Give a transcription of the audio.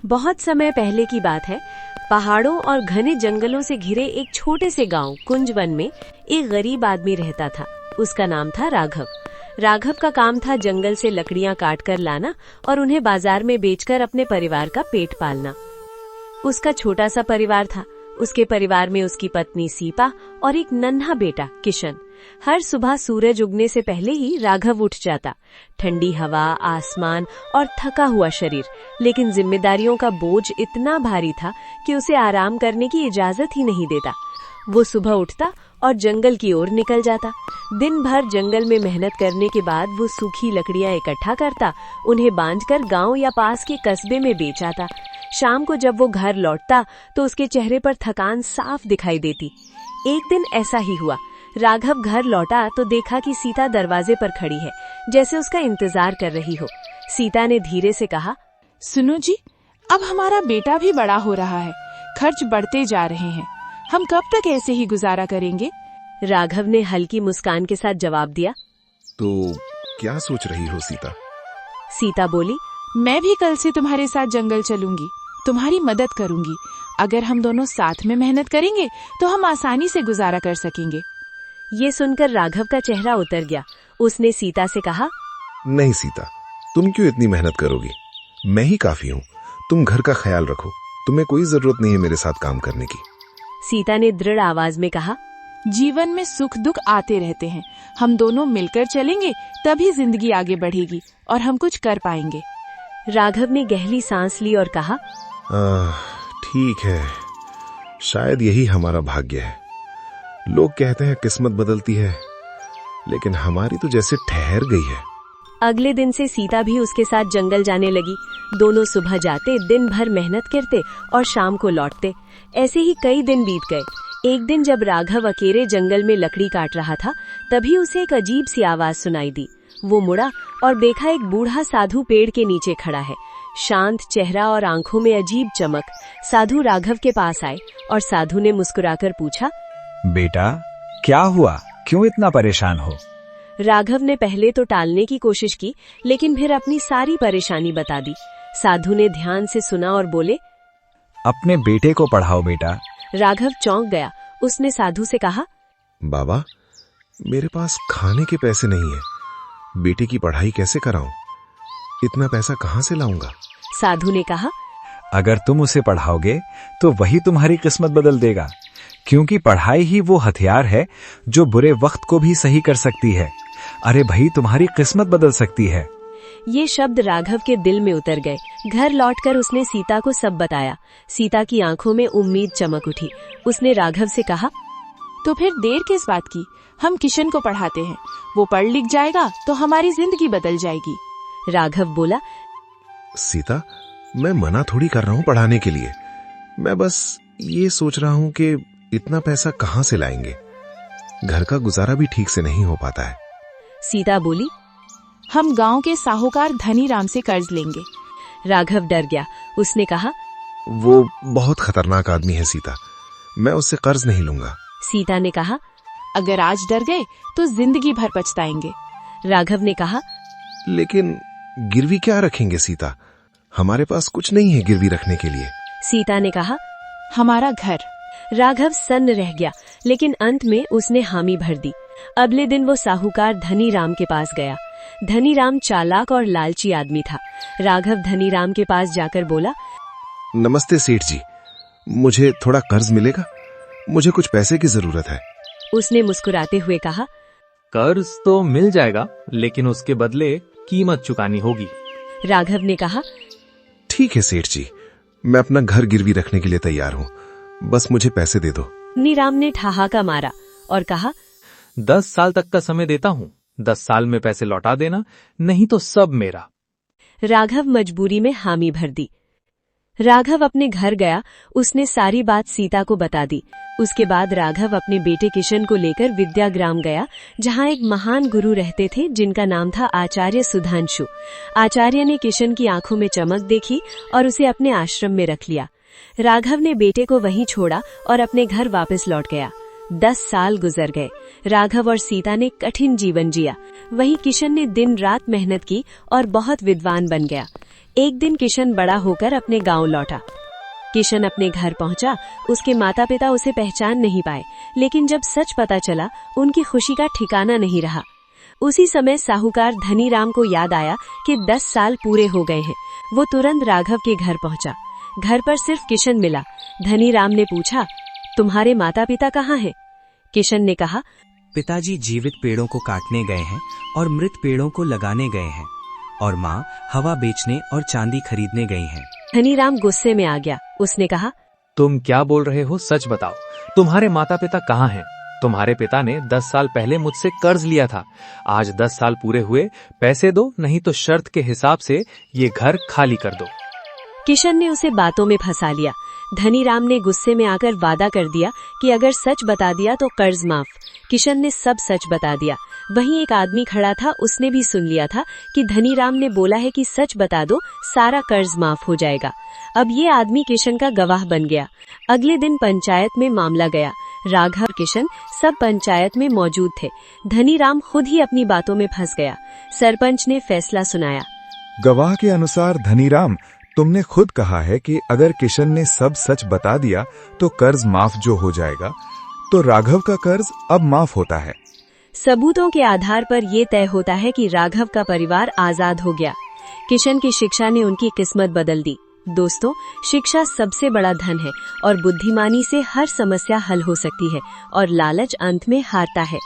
बहुत समय पहले की बात है। पहाड़ों और घने जंगलों से घिरे एक छोटे से गांव कुंजवन में एक गरीब आदमी रहता था। उसका नाम था राघव। राघव का काम था जंगल से लकड़ियां काट कर लाना और उन्हें बाजार में बेचकर अपने परिवार का पेट पालना। उसका छोटा सा परिवार था। उसके परिवार में उसकी पत्नी सीपा और एक नन्हा बेटा किशन। हर सुबह सूरज उगने से पहले ही राघव उठ जाता। ठंडी हवा, आसमान और थका हुआ शरीर, लेकिन जिम्मेदारियों का बोझ इतना भारी था कि उसे आराम करने की इजाजत ही नहीं देता। वो सुबह उठता और जंगल की ओर निकल जाता। दिन भर जंगल में मेहनत करने के बाद वो सूखी लकड़ियां इकट्ठा करता, उन्हें बांधकर गांव या पास के कस्बे में बेच आता। शाम को जब वो घर लौटता तो उसके चेहरे पर थकान साफ दिखाई देती। एक दिन ऐसा ही हुआ। राघव घर लौटा तो देखा कि सीता दरवाजे पर खड़ी है, जैसे उसका इंतजार कर रही हो। सीता ने धीरे से कहा, सुनो जी, अब हमारा बेटा भी बड़ा हो रहा है, खर्च बढ़ते जा रहे हैं, हम कब तक ऐसे ही गुजारा करेंगे? राघव ने हल्की मुस्कान के साथ जवाब दिया। तो क्या सोच रही हो सीता? सीता बोली, मैं भी कल से तुम्हारे साथ जंगल चलूंगी, तुम्हारी मदद करूंगी। अगर हम दोनों साथ में मेहनत करेंगे तो हम आसानी से गुजारा कर सकेंगे। ये सुनकर राघव का चेहरा उतर गया। उसने सीता से कहा, नहीं सीता, तुम क्यों इतनी मेहनत करोगी? मैं ही काफी हूँ। तुम घर का ख्याल रखो, तुम्हें कोई जरूरत नहीं है मेरे साथ काम करने की। सीता ने दृढ़ आवाज में कहा, जीवन में सुख दुख आते रहते हैं, हम दोनों मिलकर चलेंगे तभी जिंदगी आगे बढ़ेगी और हम कुछ कर पाएंगे। राघव ने गहरी सांस ली और कहा, ठीक है, शायद यही हमारा भाग्य है। लोग कहते हैं किस्मत बदलती है, लेकिन हमारी तो जैसे ठहर गई है। अगले दिन से सीता भी उसके साथ जंगल जाने लगी। दोनों सुबह जाते, दिन भर मेहनत करते और शाम को लौटते। ऐसे ही कई दिन बीत गए। एक दिन जब राघव अकेले जंगल में लकड़ी काट रहा था, तभी उसे एक अजीब सी आवाज सुनाई दी। वो मुड़ा और देखा एक बूढ़ा साधु पेड़ के नीचे खड़ा है। शांत चेहरा और आंखों में अजीब चमक। साधु राघव के पास आए और साधु ने मुस्कुराकर पूछा, बेटा, क्या हुआ? क्यों इतना परेशान हो? राघव ने पहले तो टालने की कोशिश की, लेकिन फिर अपनी सारी परेशानी बता दी। साधु ने ध्यान से सुना और बोले, अपने बेटे को पढ़ाओ बेटा। राघव चौंक गया। उसने साधु से कहा, बाबा, मेरे पास खाने के पैसे नहीं है, बेटे की पढ़ाई कैसे कराऊं? इतना पैसा कहां से लाऊंगा? साधु ने कहा, अगर तुम उसे पढ़ाओगे तो वही तुम्हारी किस्मत बदल देगा, क्योंकि पढ़ाई ही वो हथियार है जो बुरे वक्त को भी सही कर सकती है। अरे भाई, तुम्हारी किस्मत बदल सकती है। ये शब्द राघव के दिल में उतर गए। घर लौटकर उसने सीता को सब बताया। सीता की आंखों में उम्मीद चमक उठी। उसने राघव से कहा, तो फिर देर किस बात की, हम किशन को पढ़ाते हैं, वो पढ़ लिख जाएगा तो हमारी जिंदगी बदल जाएगी। राघव बोला, सीता, मैं मना थोड़ी कर रहा हूँ पढ़ाने के लिए। मैं बस ये सोच रहा हूँ कि इतना पैसा कहाँ से लाएंगे, घर का गुजारा भी ठीक से नहीं हो पाता है। सीता बोली, हम गांव के साहूकार धनीराम से कर्ज लेंगे। राघव डर गया। उसने कहा, वो बहुत खतरनाक आदमी है सीता, मैं उससे कर्ज नहीं लूंगा। सीता ने कहा, अगर आज डर गए तो जिंदगी भर पछताएंगे। राघव ने कहा, लेकिन गिरवी क्या रखेंगे सीता, हमारे पास कुछ नहीं है गिरवी रखने के लिए। सीता ने कहा, हमारा घर। राघव सन्न रह गया, लेकिन अंत में उसने हामी भर दी। अगले दिन वो साहूकार धनीराम के पास गया। धनीराम चालाक और लालची आदमी था। राघव धनीराम के पास जाकर बोला, नमस्ते सेठ जी, मुझे थोड़ा कर्ज मिलेगा? मुझे कुछ पैसे की जरूरत है। उसने मुस्कुराते हुए कहा, कर्ज तो मिल जाएगा, लेकिन उसके बदले कीमत चुकानी होगी। राघव ने कहा, ठीक है सेठ जी, मैं अपना घर गिरवी रखने के लिए तैयार हूँ, बस मुझे पैसे दे दो। धनीराम ने ठहाका मारा और कहा, 10 साल तक का समय देता हूँ, 10 साल में पैसे लौटा देना, नहीं तो सब मेरा। राघव मजबूरी में हामी भर दी। राघव अपने घर गया। उसने सारी बात सीता को बता दी। उसके बाद राघव अपने बेटे किशन को लेकर विद्याग्राम गया, जहाँ एक महान गुरु रहते थे जिनका नाम था आचार्य सुधांशु। आचार्य ने किशन की आंखों में चमक देखी और उसे अपने आश्रम में रख लिया। राघव ने बेटे को वहीं छोड़ा और अपने घर वापस लौट गया। 10 साल गुजर गए। राघव और सीता ने कठिन जीवन जिया। वहीं किशन ने दिन रात मेहनत की और बहुत विद्वान बन गया। एक दिन किशन बड़ा होकर अपने गांव लौटा। किशन अपने घर पहुंचा। उसके माता पिता उसे पहचान नहीं पाए, लेकिन जब सच पता चला उनकी खुशी का ठिकाना नहीं रहा। उसी समय साहूकार धनीराम को याद आया कि 10 साल पूरे हो गए हैं। वो तुरंत राघव के घर पहुंचा। घर पर सिर्फ किशन मिला। धनीराम ने पूछा, तुम्हारे माता पिता कहाँ हैं? किशन ने कहा, पिताजी जीवित पेड़ों को काटने गए हैं और मृत पेड़ों को लगाने गए हैं, और माँ हवा बेचने और चांदी खरीदने गई हैं। धनीराम गुस्से में आ गया। उसने कहा, तुम क्या बोल रहे हो, सच बताओ, तुम्हारे माता पिता कहाँ हैं? तुम्हारे पिता ने 10 साल पहले मुझसे कर्ज लिया था। आज 10 साल पूरे हुए, पैसे दो, नहीं तो शर्त के हिसाब से ये घर खाली कर दो। किशन ने उसे बातों में फंसा लिया। धनीराम ने गुस्से में आकर वादा कर दिया कि अगर सच बता दिया तो कर्ज माफ। किशन ने सब सच बता दिया। वहीं एक आदमी खड़ा था, उसने भी सुन लिया था कि धनीराम ने बोला है कि सच बता दो, सारा कर्ज माफ हो जाएगा। अब ये आदमी किशन का गवाह बन गया। अगले दिन पंचायत में मामला गया। राघव और किशन सब पंचायत में मौजूद थे। धनीराम खुद ही अपनी बातों में फंस गया। सरपंच ने फैसला सुनाया। गवाह के अनुसार धनीराम, तुमने खुद कहा है कि अगर किशन ने सब सच बता दिया तो कर्ज माफ जो हो जाएगा, तो राघव का कर्ज अब माफ होता है। सबूतों के आधार पर ये तय होता है कि राघव का परिवार आजाद हो गया। किशन की शिक्षा ने उनकी किस्मत बदल दी। दोस्तों, शिक्षा सबसे बड़ा धन है और बुद्धिमानी से हर समस्या हल हो सकती है और लालच अंत में हारता है।